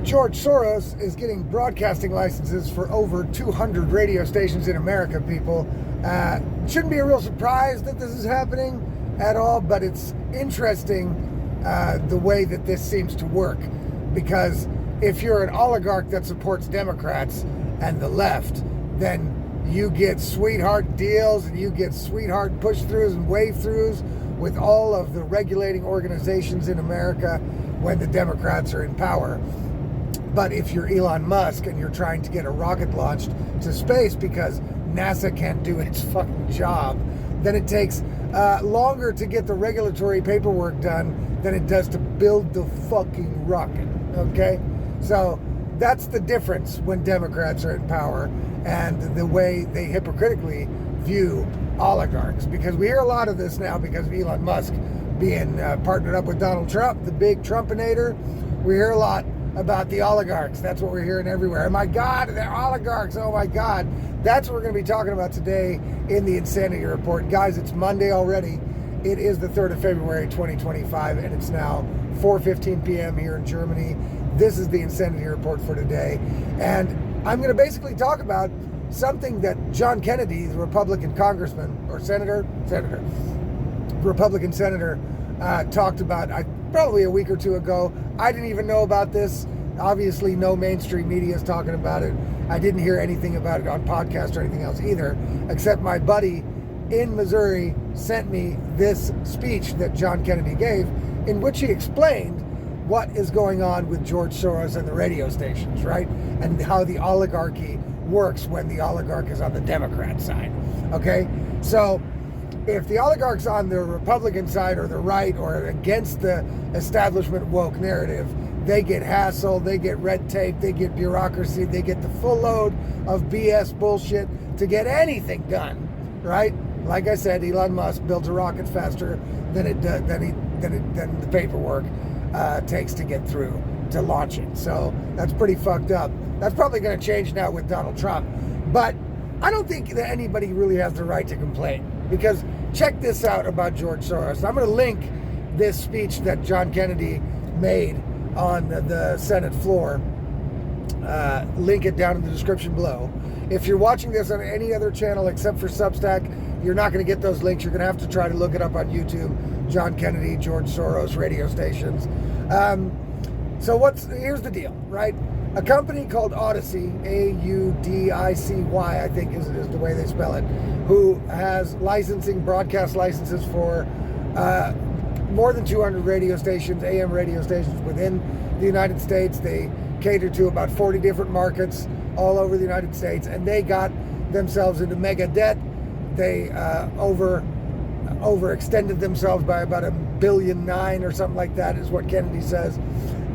George Soros is getting broadcasting licenses for over 200 radio stations in America, people. Shouldn't be a real surprise that this is happening at all, but it's interesting the way that this seems to work. Because if you're an oligarch that supports Democrats and the left, then you get sweetheart deals and you get sweetheart push-throughs and wave-throughs with all of the regulating organizations in America when the Democrats are in power. But if you're Elon Musk and you're trying to get a rocket launched to space because NASA can't do its fucking job, then it takes longer to get the regulatory paperwork done than it does to build the fucking rocket, okay? So that's the difference when Democrats are in power and the way they hypocritically view oligarchs. Because we hear a lot of this now because of Elon Musk being partnered up with Donald Trump, the big Trumpinator. We hear a lot about the oligarchs. That's what we're hearing everywhere. Oh my God, they're oligarchs. Oh my God. That's what we're going to be talking about today in the Insanity Report. Guys, it's Monday already. It is the 3rd of February, 2025, and it's now 4:15 p.m. here in Germany. This is the Insanity Report for today. And I'm going to basically talk about something that John Kennedy, the Republican congressman or Republican senator, talked about probably a week or two ago. I didn't even know about this. Obviously, no mainstream media is talking about it. I didn't hear anything about it on podcast or anything else either, except my buddy in Missouri sent me this speech that John Kennedy gave, in which he explained what is going on with George Soros and the radio stations, right? And how the oligarchy works when the oligarch is on the Democrat side, okay? So if the oligarch's on the Republican side or the right or against the establishment woke narrative, they get hassled, they get red tape, they get bureaucracy, they get the full load of BS bullshit to get anything done, right? Like I said, Elon Musk builds a rocket faster than the paperwork takes to get through to launch it. So that's pretty fucked up. That's probably going to change now with Donald Trump. But I don't think that anybody really has the right to complain, because check this out about George Soros. I'm going to link this speech that John Kennedy made on the Senate floor. Link it down in the description below. If you're watching this on any other channel except for Substack, you're not going to get those links. You're going to have to try to look it up on YouTube. John Kennedy, George Soros radio stations. So here's the deal, right? A company called Odyssey, A-U-D-I-C-Y, I think is the way they spell it, who has broadcast licenses for more than 200 radio stations, AM radio stations within the United States. They cater to about 40 different markets all over the United States, and they got themselves into mega debt. They overextended themselves by about $1.9 billion or something like that, is what Kennedy says.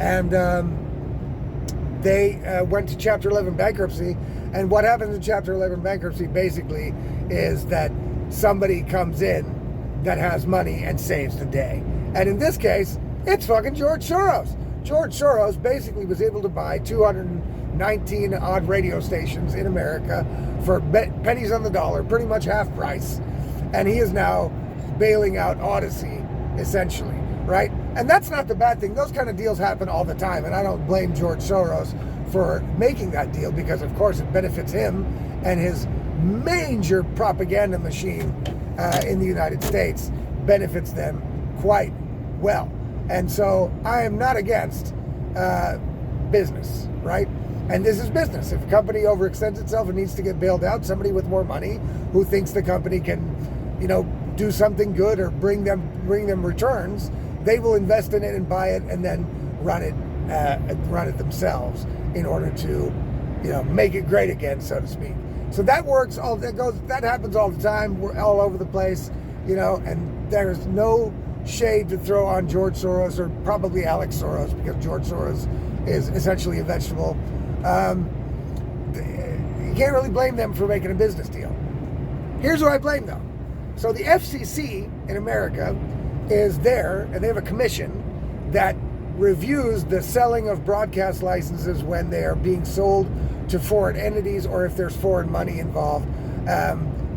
And they went to Chapter 11 bankruptcy. And what happens in Chapter 11 bankruptcy basically is that somebody comes in that has money and saves the day. And in this case, it's fucking George Soros. George Soros basically was able to buy 219 odd radio stations in America for pennies on the dollar, pretty much half price. And he is now bailing out Odyssey, essentially, right? And that's not the bad thing. Those kind of deals happen all the time. And I don't blame George Soros for making that deal, because of course it benefits him and his major propaganda machine in the United States benefits them quite well. And so I am not against business, right? And this is business. If a company overextends itself and needs to get bailed out, somebody with more money who thinks the company can, do something good or bring them returns, they will invest in it and buy it and then run it themselves in order to, make it great again, so to speak. So that works. That happens all the time. We're all over the place, and there's no shade to throw on George Soros, or probably Alex Soros, because George Soros is essentially a vegetable. You can't really blame them for making a business deal. Here's what I blame them. So the FCC in America is there, and they have a commission that reviews the selling of broadcast licenses when they are being sold to foreign entities, or if there's foreign money involved,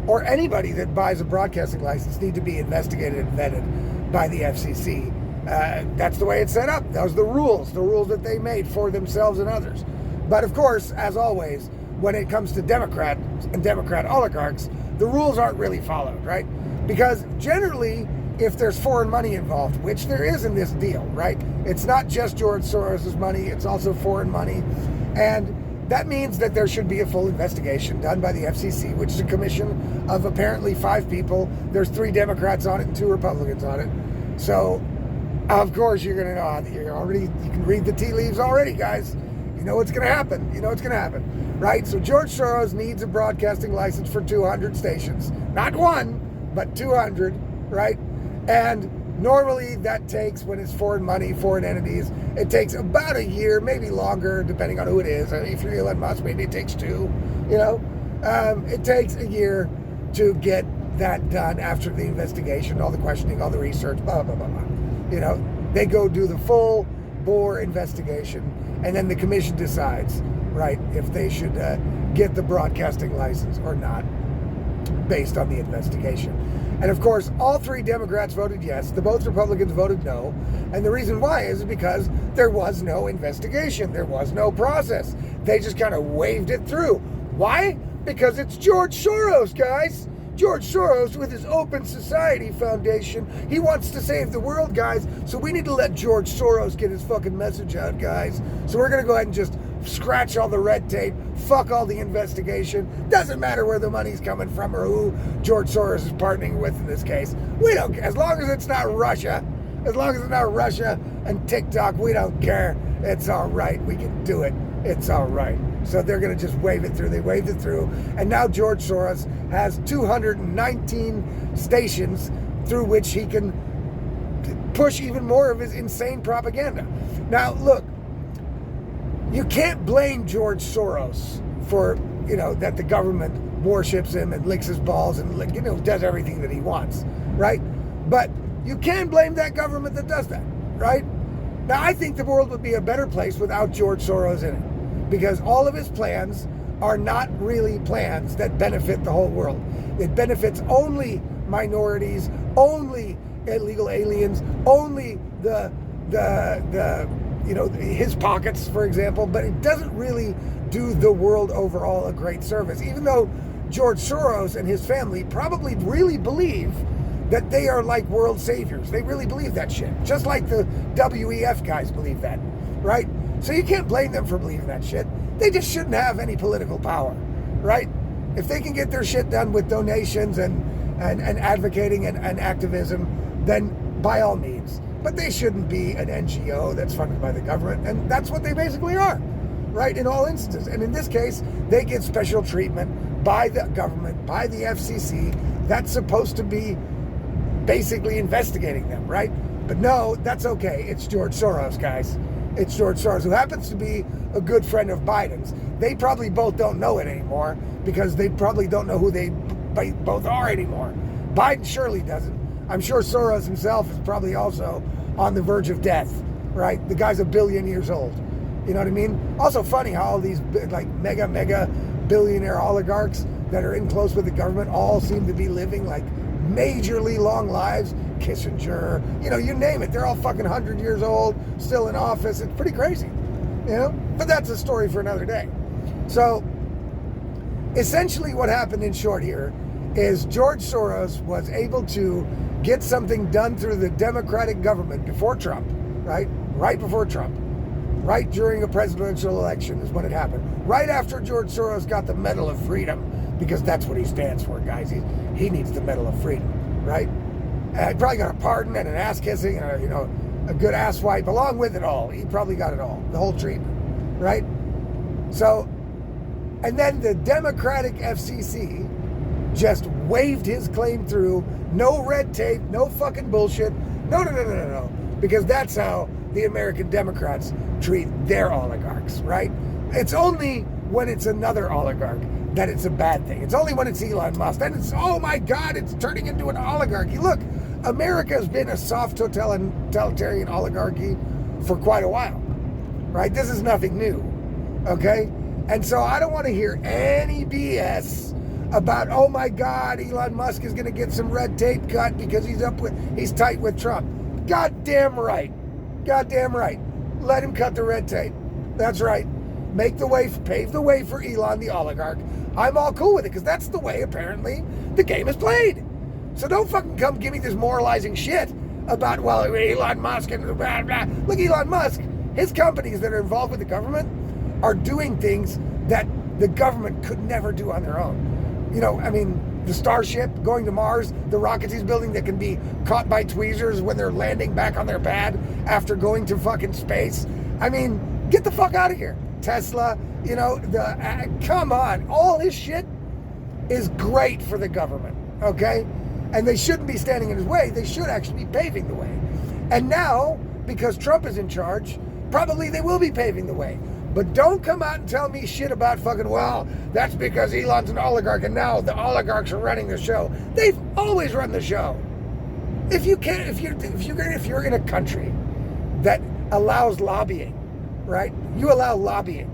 or anybody that buys a broadcasting license need to be investigated and vetted by the FCC. That's the way it's set up. Those are the rules that they made for themselves and others. But of course, as always, when it comes to Democrat and Democrat oligarchs, the rules aren't really followed, right? Because generally, if there's foreign money involved, which there is in this deal, right? It's not just George Soros' money, it's also foreign money. And that means that there should be a full investigation done by the FCC, which is a commission of apparently 5 people. There's 3 Democrats on it and 2 Republicans on it. So, of course, you're going to know how you can read the tea leaves already, guys. You know what's going to happen. You know what's going to happen, right? So George Soros needs a broadcasting license for 200 stations. Not 1, but 200, right? And normally that takes, when it's foreign money, foreign entities, it takes about a year, maybe longer, depending on who it is. If you're Elon Musk, maybe it takes 2, you know. It takes a year to get that done after the investigation, all the questioning, all the research, blah, blah, blah, blah. You know, they go do the full bore investigation, and then the commission decides, right, if they should get the broadcasting license or not, based on the investigation. And of course, all 3 Democrats voted yes. The both Republicans voted no. And the reason why is because there was no investigation. There was no process. They just kind of waved it through. Why? Because it's George Soros, guys. George Soros with his Open Society Foundation. He wants to save the world, guys. So we need to let George Soros get his fucking message out, guys. So we're going to go ahead and just scratch all the red tape, fuck all the investigation. Doesn't matter where the money's coming from or who George Soros is partnering with in this case. We don't care. As long as it's not Russia, and TikTok, we don't care. It's all right. We can do it. It's all right. So they're going to just wave it through. They waved it through. And now George Soros has 219 stations through which he can push even more of his insane propaganda. Now, look, you can't blame George Soros for, that the government worships him and licks his balls and, does everything that he wants, right? But you can blame that government that does that, right? Now, I think the world would be a better place without George Soros in it, because all of his plans are not really plans that benefit the whole world. It benefits only minorities, only illegal aliens, only his pockets, for example, but it doesn't really do the world overall a great service, even though George Soros and his family probably really believe that they are like world saviors. They really believe that shit. Just like the WEF guys believe that, right? So you can't blame them for believing that shit. They just shouldn't have any political power, right? If they can get their shit done with donations and advocating and activism, then by all means. But they shouldn't be an NGO that's funded by the government. And that's what they basically are, right? In all instances. And in this case, they get special treatment by the government, by the FCC. That's supposed to be basically investigating them, right? But no, that's okay. It's George Soros, guys. It's George Soros, who happens to be a good friend of Biden's. They probably both don't know it anymore because they probably don't know who they both are anymore. Biden surely doesn't. I'm sure Soros himself is probably also on the verge of death, right? The guy's 1 billion years old. You know what I mean? Also funny how all these like mega billionaire oligarchs that are in close with the government all seem to be living like majorly long lives. Kissinger, you name it. They're all fucking 100 years old, still in office. It's pretty crazy, But that's a story for another day. So, essentially what happened in short here is George Soros was able to get something done through the Democratic government before Trump, right? Right before Trump. Right during a presidential election is when it happened. Right after George Soros got the Medal of Freedom, because that's what he stands for, guys. He needs the Medal of Freedom, right? He probably got a pardon and an ass kissing and a good ass wipe along with it all. He probably got it all, the whole treatment, right? So, and then the Democratic FCC just waved his claim through. No red tape, no fucking bullshit. No. Because that's how the American Democrats treat their oligarchs, right? It's only when it's another oligarch that it's a bad thing. It's only when it's Elon Musk. Then it's, oh my God, it's turning into an oligarchy. Look, America has been a soft totalitarian oligarchy for quite a while, right? This is nothing new, okay? And so I don't want to hear any BS about, oh my God, Elon Musk is going to get some red tape cut because he's tight with Trump. Goddamn right. Goddamn right. Let him cut the red tape. That's right. Pave the way for Elon, the oligarch. I'm all cool with it, because that's the way, apparently, the game is played. So don't fucking come give me this moralizing shit about, well, Elon Musk and blah, blah. Look, Elon Musk, his companies that are involved with the government are doing things that the government could never do on their own. You know, I mean, the Starship going to Mars, the rockets he's building that can be caught by tweezers when they're landing back on their pad after going to fucking space. I mean, get the fuck out of here. Tesla, you know, come on. All his shit is great for the government, okay? And they shouldn't be standing in his way. They should actually be paving the way. And now, because Trump is in charge, probably they will be paving the way. But don't come out and tell me shit about fucking, well, that's because Elon's an oligarch and now the oligarchs are running the show. They've always run the show. If you're in a country that allows lobbying, right? You allow lobbying.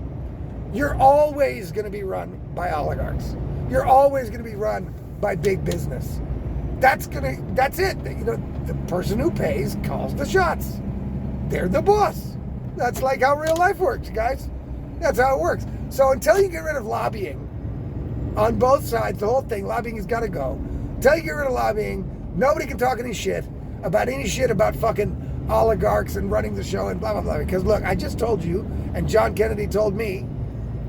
You're always going to be run by oligarchs. You're always going to be run by big business. That's it. You know, the person who pays calls the shots. They're the boss. That's like how real life works, guys. That's how it works. So until you get rid of lobbying on both sides, the whole thing, lobbying has got to go. Until you get rid of lobbying, nobody can talk any shit about fucking oligarchs and running the show and blah, blah, blah. Because look, I just told you, and John Kennedy told me,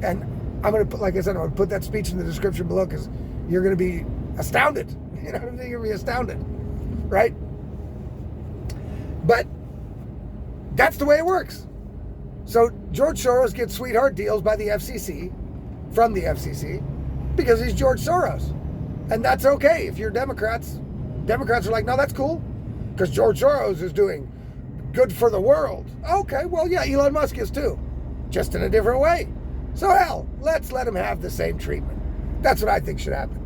and I'm going to put, like I said, I'm going to put that speech in the description below because you're going to be astounded. You know what I mean? You're going to be astounded, right? But that's the way it works. So George Soros gets sweetheart deals by the FCC, from the FCC, because he's George Soros. And that's okay. If you're Democrats are like, no, that's cool, because George Soros is doing good for the world. Okay, well, yeah, Elon Musk is too, just in a different way. So hell, let's let him have the same treatment. That's what I think should happen.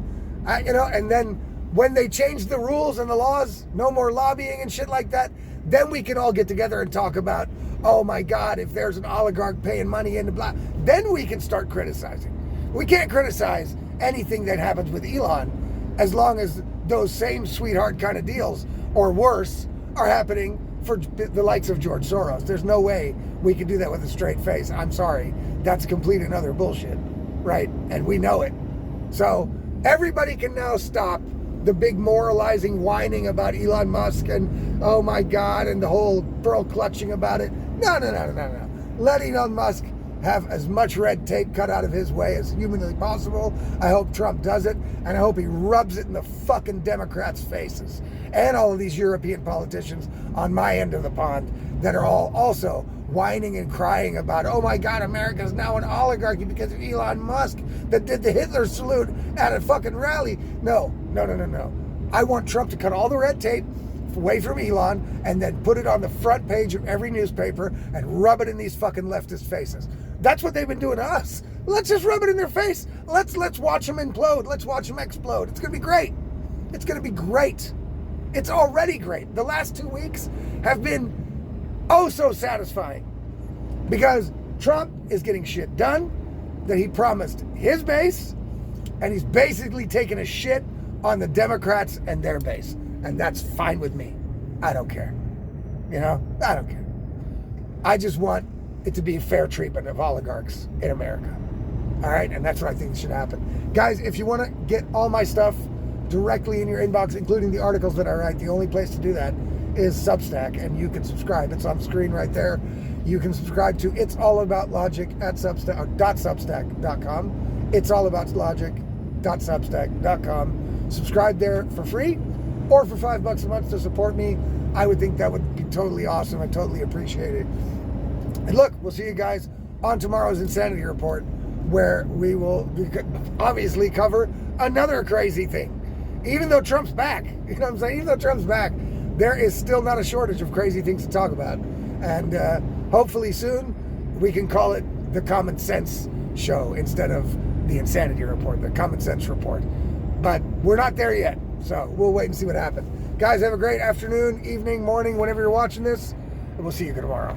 And then when they change the rules and the laws, no more lobbying and shit like that, then we can all get together and talk about, oh my God, if there's an oligarch paying money into blah, then we can start criticizing. We can't criticize anything that happens with Elon as long as those same sweetheart kind of deals, or worse, are happening for the likes of George Soros. There's no way we can do that with a straight face. I'm sorry. That's complete and utter bullshit, right? And we know it. So everybody can now stop the big moralizing whining about Elon Musk and, oh my God, and the whole pearl clutching about it. No. Let Elon Musk have as much red tape cut out of his way as humanly possible. I hope Trump does it, and I hope he rubs it in the fucking Democrats' faces and all of these European politicians on my end of the pond that are all also whining and crying about, oh my God, America's now an oligarchy because of Elon Musk that did the Hitler salute at a fucking rally. No. I want Trump to cut all the red tape away from Elon and then put it on the front page of every newspaper and rub it in these fucking leftist faces. That's what they've been doing to us. Let's just rub it in their face. Let's watch them implode. Let's watch them explode. It's going to be great. It's going to be great. It's already great. The last 2 weeks have been oh so satisfying because Trump is getting shit done that he promised his base, and he's basically taking a shit on the Democrats and their base. And that's fine with me. I don't care. You know, I don't care. I just want it to be fair treatment of oligarchs in America. All right? And that's what I think should happen. Guys, if you want to get all my stuff directly in your inbox, including the articles that I write, the only place to do that is Substack, and you can subscribe. It's on screen right there. You can subscribe to It's All About Logic at Substack.substack.com. It's All About Logic.substack.com. Subscribe there for free or for $5 a month to support me. I would think that would be totally awesome. I totally appreciate it. And look, we'll see you guys on tomorrow's Insanity Report, where we will obviously cover another crazy thing. Even though Trump's back, you know what I'm saying? Even though Trump's back, there is still not a shortage of crazy things to talk about. And hopefully soon we can call it the Common Sense Show instead of the Insanity Report, the Common Sense Report. But we're not there yet, so we'll wait and see what happens. Guys, have a great afternoon, evening, morning, whenever you're watching this, and we'll see you tomorrow.